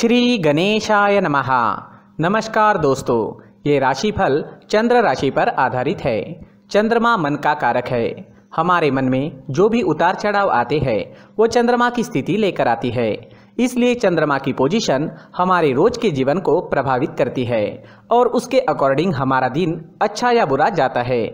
श्री गणेशाय नमः। नमस्कार दोस्तों, ये राशिफल चंद्र राशि पर आधारित है। चंद्रमा मन का कारक है। हमारे मन में जो भी उतार चढ़ाव आते हैं वो चंद्रमा की स्थिति लेकर आती है। इसलिए चंद्रमा की पोजीशन हमारे रोज के जीवन को प्रभावित करती है और उसके अकॉर्डिंग हमारा दिन अच्छा या बुरा जाता है।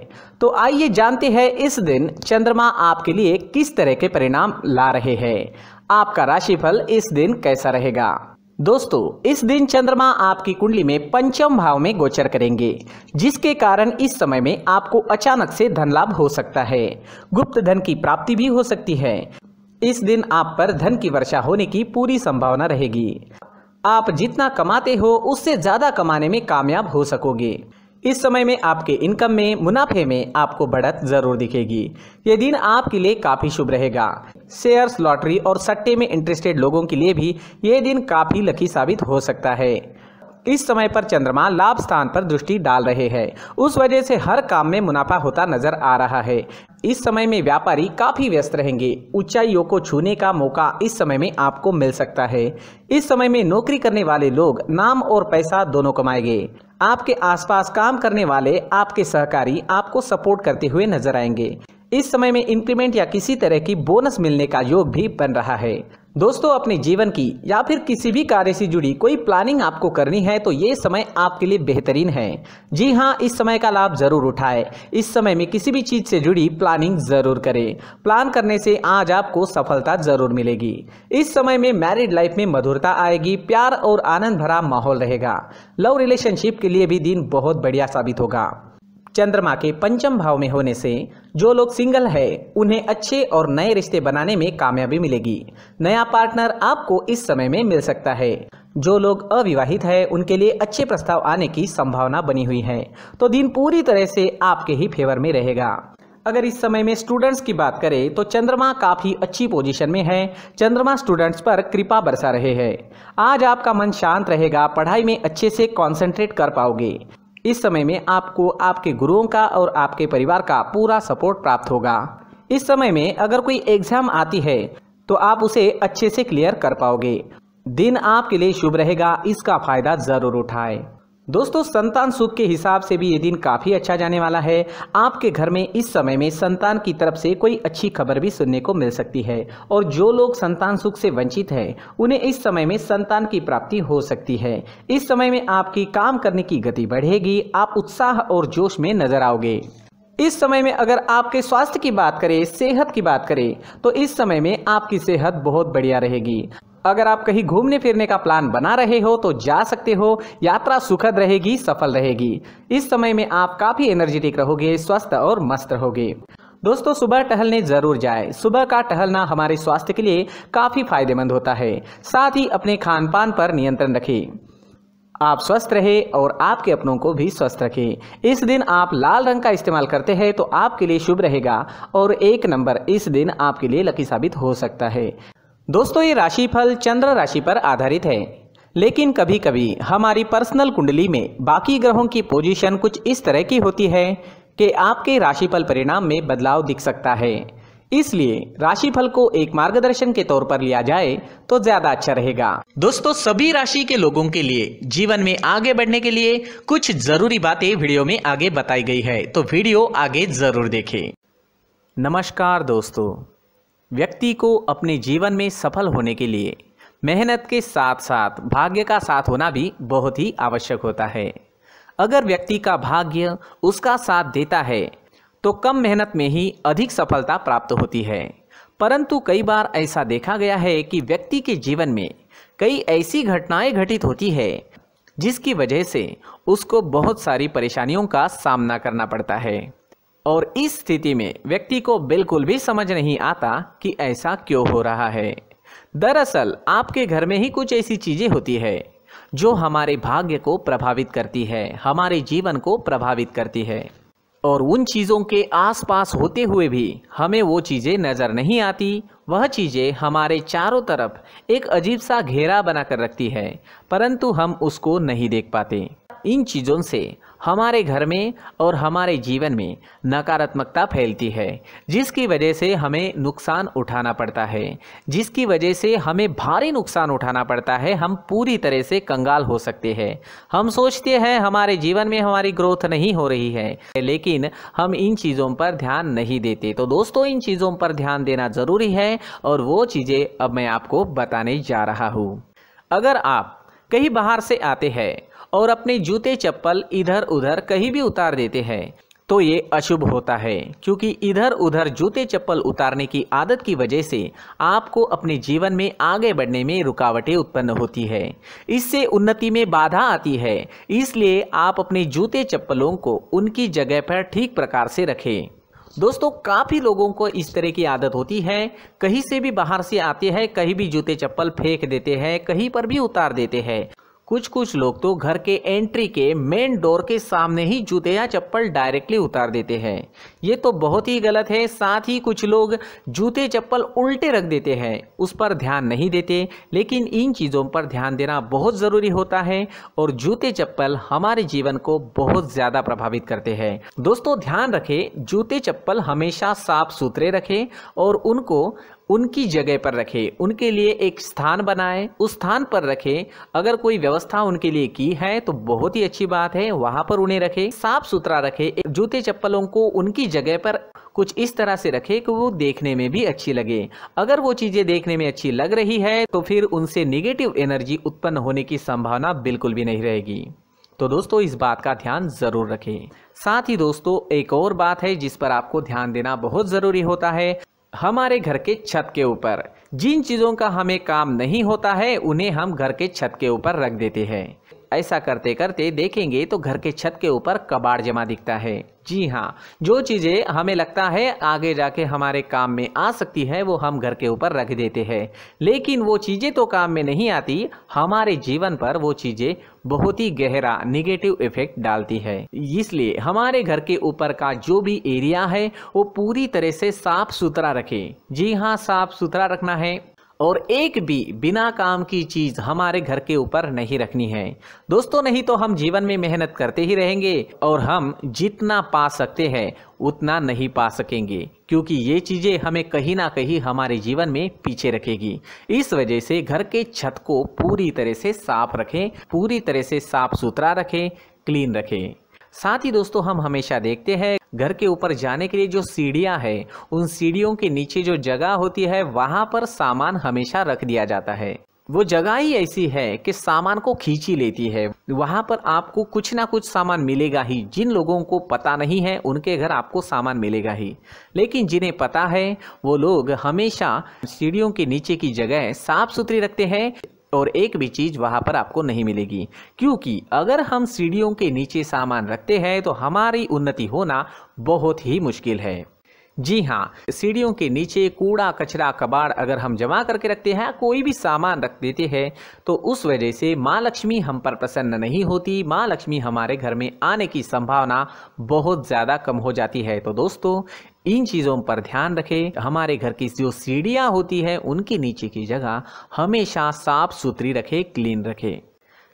तो आइए जानते हैं इस दिन चंद्रमा आपके लिए किस तरह के परिणाम ला रहे हैं। आपका राशिफल इस दिन कैसा रहेगा। दोस्तों, इस दिन चंद्रमा आपकी कुंडली में पंचम भाव में गोचर करेंगे, जिसके कारण इस समय में आपको अचानक से धन लाभ हो सकता है। गुप्त धन की प्राप्ति भी हो सकती है। इस दिन आप पर धन की वर्षा होने की पूरी संभावना रहेगी। आप जितना कमाते हो उससे ज्यादा कमाने में कामयाब हो सकोगे। इस समय में आपके इनकम में, मुनाफे में आपको बढ़त जरूर दिखेगी। ये दिन आपके लिए काफी शुभ रहेगा। शेयर्स, लॉटरी और सट्टे में इंटरेस्टेड लोगों के लिए भी ये दिन काफी लकी साबित हो सकता है। इस समय पर चंद्रमा लाभ स्थान पर दृष्टि डाल रहे हैं, उस वजह से हर काम में मुनाफा होता नजर आ रहा है। इस समय में व्यापारी काफी व्यस्त रहेंगे। ऊंचाइयों को छूने का मौका इस समय में आपको मिल सकता है। इस समय में नौकरी करने वाले लोग नाम और पैसा दोनों कमाएंगे। आपके आसपास काम करने वाले आपके सहकारी आपको सपोर्ट करते हुए नजर आएंगे। इस समय में इंक्रीमेंट या किसी तरह की बोनस मिलने का योग भी बन रहा है। दोस्तों, अपने जीवन की या फिर किसी भी कार्य से जुड़ी कोई प्लानिंग आपको करनी है तो ये समय आपके लिए बेहतरीन है। जी हाँ, इस समय का लाभ जरूर उठाएं। इस समय में किसी भी चीज से जुड़ी प्लानिंग जरूर करें। प्लान करने से आज आपको सफलता जरूर मिलेगी। इस समय में मैरिड लाइफ में मधुरता आएगी। प्यार और आनंद भरा माहौल रहेगा। लव रिलेशनशिप के लिए भी दिन बहुत बढ़िया साबित होगा। चंद्रमा के पंचम भाव में होने से जो लोग सिंगल है उन्हें अच्छे और नए रिश्ते बनाने में कामयाबी मिलेगी। नया पार्टनर आपको इस समय में मिल सकता है। जो लोग अविवाहित है उनके लिए अच्छे प्रस्ताव आने की संभावना बनी हुई है। तो दिन पूरी तरह से आपके ही फेवर में रहेगा। अगर इस समय में स्टूडेंट्स की बात करें तो चंद्रमा काफी अच्छी पोजीशन में है। चंद्रमा स्टूडेंट्स पर कृपा बरसा रहे हैं। आज आपका मन शांत रहेगा। पढ़ाई में अच्छे से कॉन्सेंट्रेट कर पाओगे। इस समय में आपको आपके गुरुओं का और आपके परिवार का पूरा सपोर्ट प्राप्त होगा। इस समय में अगर कोई एग्जाम आती है तो आप उसे अच्छे से क्लियर कर पाओगे। दिन आपके लिए शुभ रहेगा, इसका फायदा जरूर उठाएं। दोस्तों, संतान सुख के हिसाब से भी ये दिन काफी अच्छा जाने वाला है। आपके घर में इस समय में संतान की तरफ से कोई अच्छी खबर भी सुनने को मिल सकती है और जो लोग संतान सुख से वंचित हैं उन्हें इस समय में संतान की प्राप्ति हो सकती है। इस समय में आपकी काम करने की गति बढ़ेगी। आप उत्साह और जोश में नजर आओगे। इस समय में अगर आपके स्वास्थ्य की बात करें, सेहत की बात करें तो इस समय में आपकी सेहत बहुत बढ़िया रहेगी। अगर आप कहीं घूमने फिरने का प्लान बना रहे हो तो जा सकते हो। यात्रा सुखद रहेगी, सफल रहेगी। इस समय में आप काफी एनर्जेटिक रहोगे, स्वस्थ और मस्त रहोगे। दोस्तों, सुबह टहलने जरूर जाएं। सुबह का टहलना हमारे स्वास्थ्य के लिए काफी फायदेमंद होता है। साथ ही अपने खान पान पर नियंत्रण रखें। आप स्वस्थ रहे और आपके अपनों को भी स्वस्थ रखें। इस दिन आप लाल रंग का इस्तेमाल करते हैं तो आपके लिए शुभ रहेगा और 1 नंबर इस दिन आपके लिए लकी साबित हो सकता है। दोस्तों, ये राशिफल चंद्र राशि पर आधारित है, लेकिन कभी कभी हमारी पर्सनल कुंडली में बाकी ग्रहों की पोजीशन कुछ इस तरह की होती है कि आपके राशिफल परिणाम में बदलाव दिख सकता है। इसलिए राशिफल को एक मार्गदर्शन के तौर पर लिया जाए तो ज्यादा अच्छा रहेगा। दोस्तों, सभी राशि के लोगों के लिए जीवन में आगे बढ़ने के लिए कुछ जरूरी बातें वीडियो में आगे बताई गई है, तो वीडियो आगे जरूर देखें। नमस्कार दोस्तों, व्यक्ति को अपने जीवन में सफल होने के लिए मेहनत के साथ साथ भाग्य का साथ होना भी बहुत ही आवश्यक होता है। अगर व्यक्ति का भाग्य उसका साथ देता है तो कम मेहनत में ही अधिक सफलता प्राप्त होती है। परंतु कई बार ऐसा देखा गया है कि व्यक्ति के जीवन में कई ऐसी घटनाएं घटित होती है जिसकी वजह से उसको बहुत सारी परेशानियों का सामना करना पड़ता है और इस स्थिति में व्यक्ति को बिल्कुल भी समझ नहीं आता कि ऐसा क्यों हो रहा है। दरअसल आपके घर में ही कुछ ऐसी चीजें होती है जो हमारे भाग्य को प्रभावित करती है, हमारे जीवन को प्रभावित करती है और उन चीज़ों के आसपास होते हुए भी हमें वो चीज़ें नज़र नहीं आती। वह चीज़ें हमारे चारों तरफ एक अजीब सा घेरा बनाकर रखती है, परंतु हम उसको नहीं देख पाते। इन चीज़ों से हमारे घर में और हमारे जीवन में नकारात्मकता फैलती है, जिसकी वजह से हमें नुकसान उठाना पड़ता है, जिसकी वजह से हमें भारी नुकसान उठाना पड़ता है। हम पूरी तरह से कंगाल हो सकते हैं। हम सोचते हैं हमारे जीवन में हमारी ग्रोथ नहीं हो रही है, लेकिन हम इन चीज़ों पर ध्यान नहीं देते। तो दोस्तों, इन चीज़ों पर ध्यान देना ज़रूरी है और वो चीज़ें अब मैं आपको बताने जा रहा हूँ। अगर आप कहीं बाहर से आते हैं और अपने जूते चप्पल इधर उधर कहीं भी उतार देते हैं तो ये अशुभ होता है, क्योंकि इधर उधर जूते चप्पल उतारने की आदत की वजह से आपको अपने जीवन में आगे बढ़ने में रुकावटें उत्पन्न होती है। इससे उन्नति में बाधा आती है। इसलिए आप अपने जूते चप्पलों को उनकी जगह पर ठीक प्रकार से रखें। दोस्तों, काफ़ी लोगों को इस तरह की आदत होती है, कहीं से भी बाहर से आते हैं, कहीं भी जूते चप्पल फेंक देते हैं, कहीं पर भी उतार देते हैं। कुछ लोग तो घर के एंट्री के मेन डोर के सामने ही जूते या चप्पल डायरेक्टली उतार देते हैं। ये तो बहुत ही गलत है। साथ ही कुछ लोग जूते चप्पल उल्टे रख देते हैं, उस पर ध्यान नहीं देते। लेकिन इन चीज़ों पर ध्यान देना बहुत ज़रूरी होता है और जूते चप्पल हमारे जीवन को बहुत ज़्यादा प्रभावित करते हैं। दोस्तों, ध्यान रखें, जूते चप्पल हमेशा साफ सुथरे रखें और उनको उनकी जगह पर रखें। उनके लिए एक स्थान बनाएं, उस स्थान पर रखें। अगर कोई व्यवस्था उनके लिए की है तो बहुत ही अच्छी बात है, वहां पर उन्हें रखें, साफ सुथरा रखें। जूते चप्पलों को उनकी जगह पर कुछ इस तरह से रखें कि वो देखने में भी अच्छी लगे। अगर वो चीज़ें देखने में अच्छी लग रही है तो फिर उनसे निगेटिव एनर्जी उत्पन्न होने की संभावना बिल्कुल भी नहीं रहेगी। तो दोस्तों, इस बात का ध्यान ज़रूर रखें। साथ ही दोस्तों, एक और बात है जिस पर आपको ध्यान देना बहुत ज़रूरी होता है। हमारे घर के छत के ऊपर जिन चीज़ों का हमें काम नहीं होता है उन्हें हम घर के छत के ऊपर रख देते हैं। ऐसा करते करते देखेंगे तो घर के छत के ऊपर कबाड़ जमा दिखता है। जी हाँ, जो चीज़ें हमें लगता है आगे जाके हमारे काम में आ सकती है वो हम घर के ऊपर रख देते हैं, लेकिन वो चीज़ें तो काम में नहीं आती। हमारे जीवन पर वो चीज़ें बहुत ही गहरा निगेटिव इफेक्ट डालती है। इसलिए हमारे घर के ऊपर का जो भी एरिया है वो पूरी तरह से साफ सुथरा रखें। जी हाँ, साफ सुथरा रखना है और एक भी बिना काम की चीज़ हमारे घर के ऊपर नहीं रखनी है। दोस्तों, नहीं तो हम जीवन में मेहनत करते ही रहेंगे और हम जितना पा सकते हैं उतना नहीं पा सकेंगे, क्योंकि ये चीज़ें हमें कहीं ना कहीं हमारे जीवन में पीछे रखेगी। इस वजह से घर के छत को पूरी तरह से साफ रखें, पूरी तरह से साफ सुथरा रखें, क्लीन रखें। साथ ही दोस्तों, हम हमेशा देखते हैं घर के ऊपर जाने के लिए जो सीढ़ियां हैं, उन सीढ़ियों के नीचे जो जगह होती है वहां पर सामान हमेशा रख दिया जाता है। वो जगह ही ऐसी है कि सामान को खींच ही लेती है। वहां पर आपको कुछ ना कुछ सामान मिलेगा ही। जिन लोगों को पता नहीं है उनके घर आपको सामान मिलेगा ही, लेकिन जिन्हें पता है वो लोग हमेशा सीढ़ियों के नीचे की जगह साफ सुथरी रखते हैं और एक भी चीज़ वहाँ पर आपको नहीं मिलेगी। क्योंकि अगर हम सीढ़ियों के नीचे सामान रखते हैं तो हमारी उन्नति होना बहुत ही मुश्किल है। जी हाँ, सीढ़ियों के नीचे कूड़ा कचरा कबाड़ अगर हम जमा करके रखते हैं, कोई भी सामान रख देते हैं, तो उस वजह से माँ लक्ष्मी हम पर प्रसन्न नहीं होती। माँ लक्ष्मी हमारे घर में आने की संभावना बहुत ज़्यादा कम हो जाती है। तो दोस्तों, इन चीज़ों पर ध्यान रखें। हमारे घर की जो सीढ़ियाँ होती है उनके नीचे की जगह हमेशा साफ सुथरी रखें, क्लीन रखें।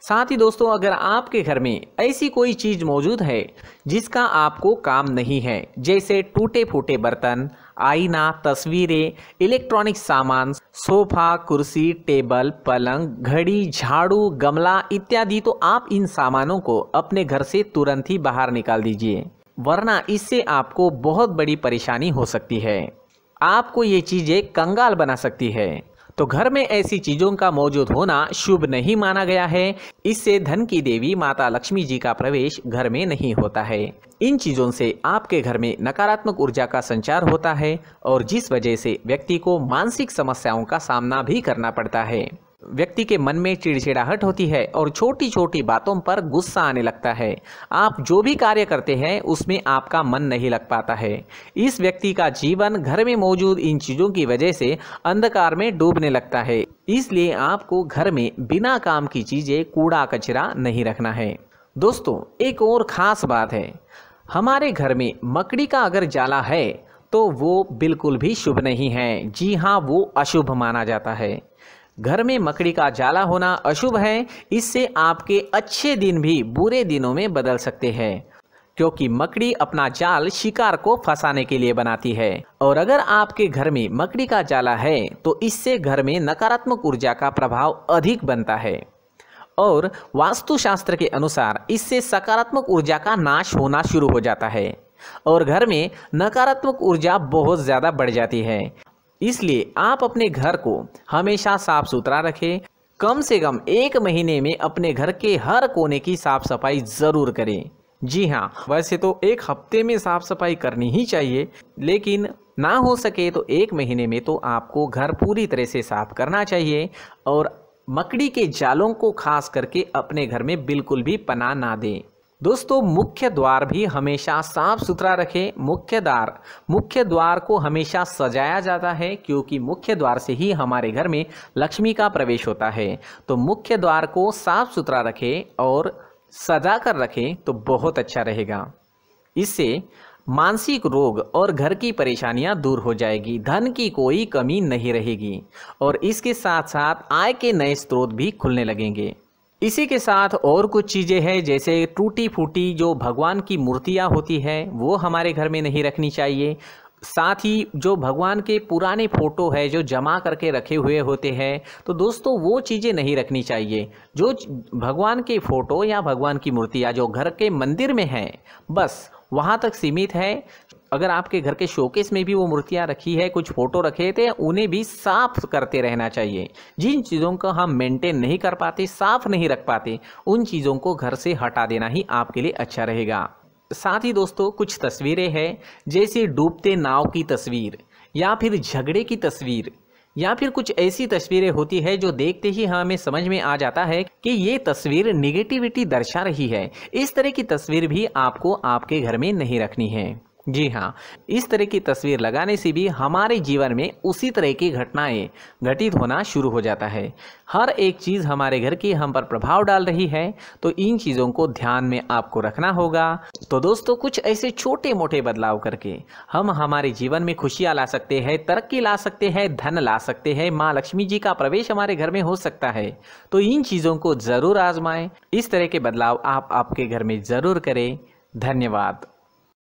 साथ ही दोस्तों, अगर आपके घर में ऐसी कोई चीज़ मौजूद है जिसका आपको काम नहीं है, जैसे टूटे फूटे बर्तन, आईना, तस्वीरें, इलेक्ट्रॉनिक सामान, सोफा, कुर्सी, टेबल, पलंग, घड़ी, झाड़ू, गमला इत्यादि, तो आप इन सामानों को अपने घर से तुरंत ही बाहर निकाल दीजिए, वरना इससे आपको बहुत बड़ी परेशानी हो सकती है। आपको ये चीज़ें कंगाल बना सकती है। तो घर में ऐसी चीज़ों का मौजूद होना शुभ नहीं माना गया है। इससे धन की देवी माता लक्ष्मी जी का प्रवेश घर में नहीं होता है। इन चीज़ों से आपके घर में नकारात्मक ऊर्जा का संचार होता है और जिस वजह से व्यक्ति को मानसिक समस्याओं का सामना भी करना पड़ता है। व्यक्ति के मन में चिड़चिड़ाहट होती है और छोटी छोटी बातों पर गुस्सा आने लगता है। आप जो भी कार्य करते हैं उसमें आपका मन नहीं लग पाता है। इस व्यक्ति का जीवन घर में मौजूद इन चीज़ों की वजह से अंधकार में डूबने लगता है। इसलिए आपको घर में बिना काम की चीज़ें, कूड़ा कचरा नहीं रखना है। दोस्तों, एक और ख़ास बात है, हमारे घर में मकड़ी का अगर जाला है तो वो बिल्कुल भी शुभ नहीं है। जी हाँ, वो अशुभ माना जाता है। घर में मकड़ी का जाला होना अशुभ है। इससे आपके अच्छे दिन भी बुरे दिनों में बदल सकते हैं, क्योंकि मकड़ी अपना जाल शिकार को फंसाने के लिए बनाती है। और अगर आपके घर में मकड़ी का जाला है तो इससे घर में नकारात्मक ऊर्जा का प्रभाव अधिक बनता है और वास्तुशास्त्र के अनुसार इससे सकारात्मक ऊर्जा का नाश होना शुरू हो जाता है और घर में नकारात्मक ऊर्जा बहुत ज़्यादा बढ़ जाती है। इसलिए आप अपने घर को हमेशा साफ सुथरा रखें। कम से कम 1 महीने में अपने घर के हर कोने की साफ सफाई ज़रूर करें। जी हाँ, वैसे तो 1 हफ्ते में साफ सफाई करनी ही चाहिए, लेकिन ना हो सके तो 1 महीने में तो आपको घर पूरी तरह से साफ करना चाहिए और मकड़ी के जालों को खास करके अपने घर में बिल्कुल भी पनाह ना दें। दोस्तों, मुख्य द्वार भी हमेशा साफ सुथरा रखें। मुख्य द्वार को हमेशा सजाया जाता है, क्योंकि मुख्य द्वार से ही हमारे घर में लक्ष्मी का प्रवेश होता है। तो मुख्य द्वार को साफ सुथरा रखें और सजा कर रखें तो बहुत अच्छा रहेगा। इससे मानसिक रोग और घर की परेशानियां दूर हो जाएगी, धन की कोई कमी नहीं रहेगी और इसके साथ साथ आय के नए स्रोत भी खुलने लगेंगे। इसी के साथ और कुछ चीज़ें हैं, जैसे टूटी फूटी जो भगवान की मूर्तियां होती है वो हमारे घर में नहीं रखनी चाहिए। साथ ही जो भगवान के पुराने फ़ोटो है जो जमा करके रखे हुए होते हैं, तो दोस्तों वो चीज़ें नहीं रखनी चाहिए। जो भगवान के फ़ोटो या भगवान की मूर्तियाँ जो घर के मंदिर में हैं, बस वहाँ तक सीमित है। अगर आपके घर के शोकेस में भी वो मूर्तियाँ रखी है, कुछ फ़ोटो रखे थे, उन्हें भी साफ़ करते रहना चाहिए। जिन चीज़ों को हम मेंटेन नहीं कर पाते, साफ़ नहीं रख पाते, उन चीज़ों को घर से हटा देना ही आपके लिए अच्छा रहेगा। साथ ही दोस्तों, कुछ तस्वीरें हैं, जैसे डूबते नाव की तस्वीर या फिर झगड़े की तस्वीर या फिर कुछ ऐसी तस्वीरें होती है जो देखते ही हमें समझ में आ जाता है कि ये तस्वीर निगेटिविटी दर्शा रही है। इस तरह की तस्वीर भी आपको आपके घर में नहीं रखनी है। जी हाँ, इस तरह की तस्वीर लगाने से भी हमारे जीवन में उसी तरह की घटनाएं घटित होना शुरू हो जाता है। हर एक चीज़ हमारे घर की हम पर प्रभाव डाल रही है, तो इन चीज़ों को ध्यान में आपको रखना होगा। तो दोस्तों, कुछ ऐसे छोटे मोटे बदलाव करके हम हमारे जीवन में खुशियाँ ला सकते हैं, तरक्की ला सकते हैं, धन ला सकते हैं, माँ लक्ष्मी जी का प्रवेश हमारे घर में हो सकता है। तो इन चीज़ों को ज़रूर आजमाएं। इस तरह के बदलाव आप आपके घर में ज़रूर करें। धन्यवाद।